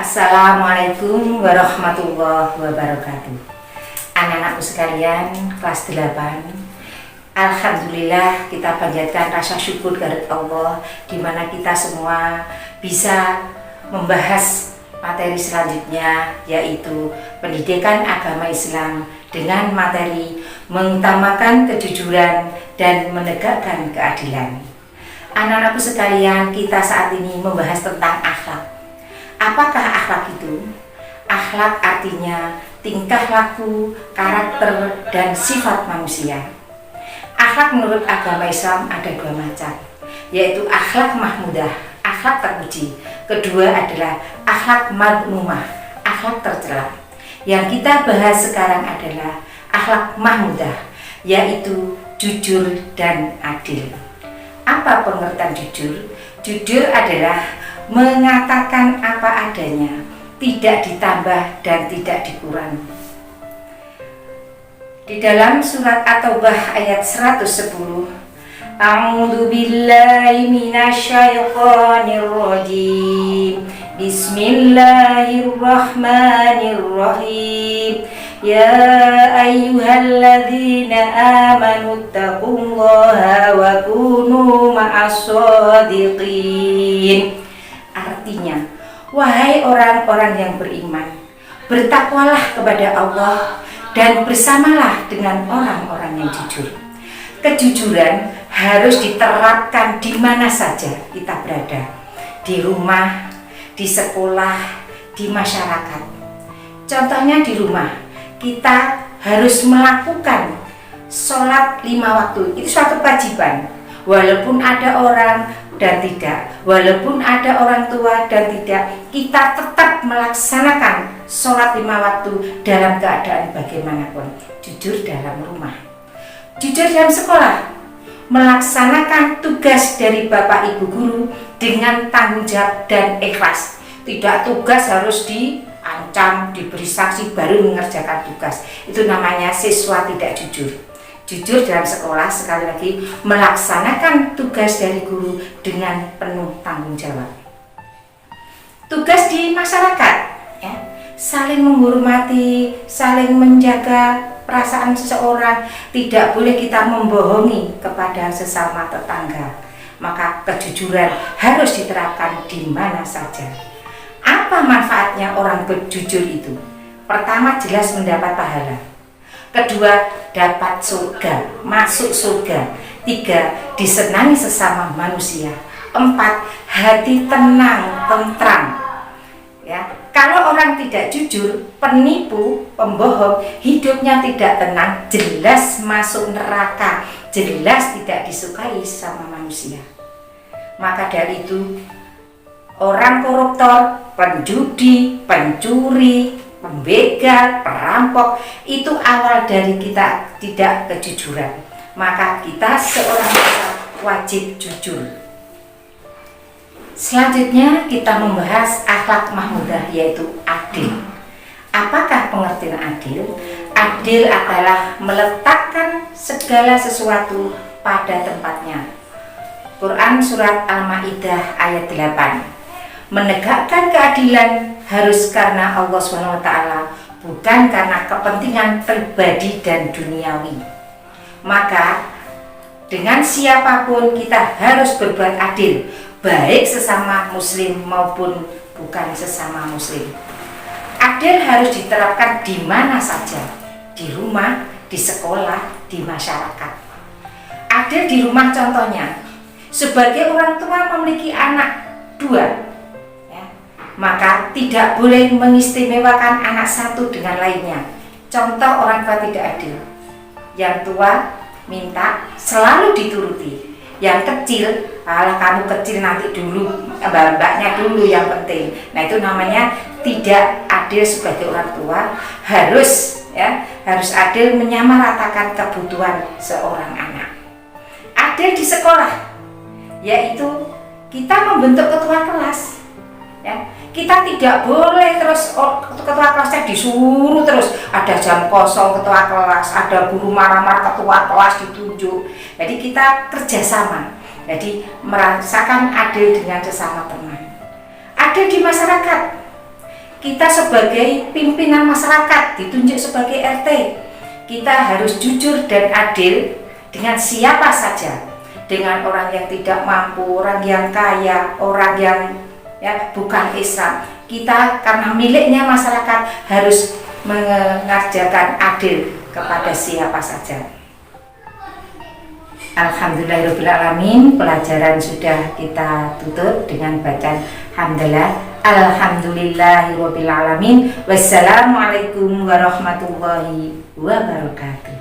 Assalamualaikum warahmatullahi wabarakatuh. Anak-anakku sekalian, kelas 8. Alhamdulillah, kita panjatkan rasa syukur kepada Allah di mana kita semua bisa membahas materi selanjutnya, yaitu pendidikan agama Islam dengan materi mengutamakan kejujuran dan menegakkan keadilan. Anak-anakku sekalian, kita saat ini membahas tentang akhlak. Apakah akhlak itu? Akhlak artinya tingkah laku, karakter, dan sifat manusia. Akhlak menurut agama Islam ada dua macam, yaitu akhlak mahmudah, akhlak terpuji. Kedua adalah akhlak madmumah, akhlak tercela. Yang kita bahas sekarang adalah akhlak mahmudah, yaitu jujur dan adil. Apa pengertian jujur? Jujur adalah mengatakan apa adanya, tidak ditambah dan tidak dikurangi. Di dalam surat At-Taubah ayat 110, A'udzu billahi minasyaitonir rajim. Bismillahirrahmanirrahim. Ya ayyuhalladzina amanu taqullaha wa kunu ma'as-shadiqin. Artinya, wahai orang-orang yang beriman, bertakwalah kepada Allah dan bersamalah dengan orang-orang yang jujur. Kejujuran harus diterapkan di mana saja kita berada, di rumah, di sekolah, di masyarakat. Contohnya di rumah, kita harus melakukan sholat 5 waktu, itu suatu kewajiban. Walaupun ada orang dan tidak, walaupun ada orang tua dan tidak, kita tetap melaksanakan sholat 5 waktu dalam keadaan bagaimanapun. Jujur dalam rumah, jujur dalam sekolah, melaksanakan tugas dari Bapak Ibu Guru dengan tanggung jawab dan ikhlas. Tidak tugas harus diancam, diberi sanksi baru mengerjakan tugas. Itu namanya siswa tidak jujur. Jujur dalam sekolah, sekali lagi, melaksanakan tugas dari guru dengan penuh tanggung jawab. Tugas di masyarakat, ya, saling menghormati, saling menjaga perasaan seseorang. Tidak boleh kita membohongi kepada sesama tetangga. Maka kejujuran harus diterapkan di mana saja. Apa manfaatnya orang berjujur itu? Pertama, jelas mendapat pahala. Kedua, dapat surga, masuk surga. 3, disenangi sesama manusia. 4, hati tenang, tentram. Ya, kalau orang tidak jujur, penipu, pembohong, hidupnya tidak tenang, jelas masuk neraka, jelas tidak disukai sama manusia. Maka dari itu, orang koruptor, penjudi, pencuri, pembegal, perampok, itu awal dari kita tidak kejujuran. Maka kita seorang wajib jujur. Selanjutnya kita membahas akhlak mahmudah, yaitu adil. Apakah pengertian adil? Adil adalah meletakkan segala sesuatu pada tempatnya. Quran surat Al-Maidah ayat 8. Menegakkan keadilan harus karena Allah SWT, bukan karena kepentingan pribadi dan duniawi. Maka dengan siapapun kita harus berbuat adil, baik sesama muslim maupun bukan sesama muslim. Adil harus diterapkan di mana saja, di rumah, di sekolah, di masyarakat. Adil di rumah contohnya, sebagai orang tua memiliki anak 2, maka tidak boleh mengistimewakan anak satu dengan lainnya. Contoh orang tua tidak adil, yang tua minta selalu dituruti, yang kecil, alah kamu kecil nanti dulu, mbaknya dulu yang penting. Nah, itu namanya tidak adil sebagai orang tua. Harus adil menyamaratakan kebutuhan seorang anak. Adil di sekolah, yaitu kita membentuk ketua kelas, ya. Kita tidak boleh terus ketua kelasnya disuruh terus, ada jam kosong ketua kelas, ada guru marah-marah ketua kelas ditunjuk. Jadi kita kerjasama, jadi merasakan adil dengan sesama teman. Adil di masyarakat, Kita sebagai pimpinan masyarakat, ditunjuk sebagai RT, kita harus jujur dan adil dengan siapa saja, dengan orang yang tidak mampu, orang yang kaya, orang yang bukan Islam. Kita karena miliknya masyarakat harus mengerjakan adil kepada siapa saja. Alhamdulillahirrahmanirrahim. Pelajaran sudah kita tutup dengan bacaan hamdalah. Alhamdulillahirrahmanirrahim. Wassalamualaikum warahmatullahi wabarakatuh.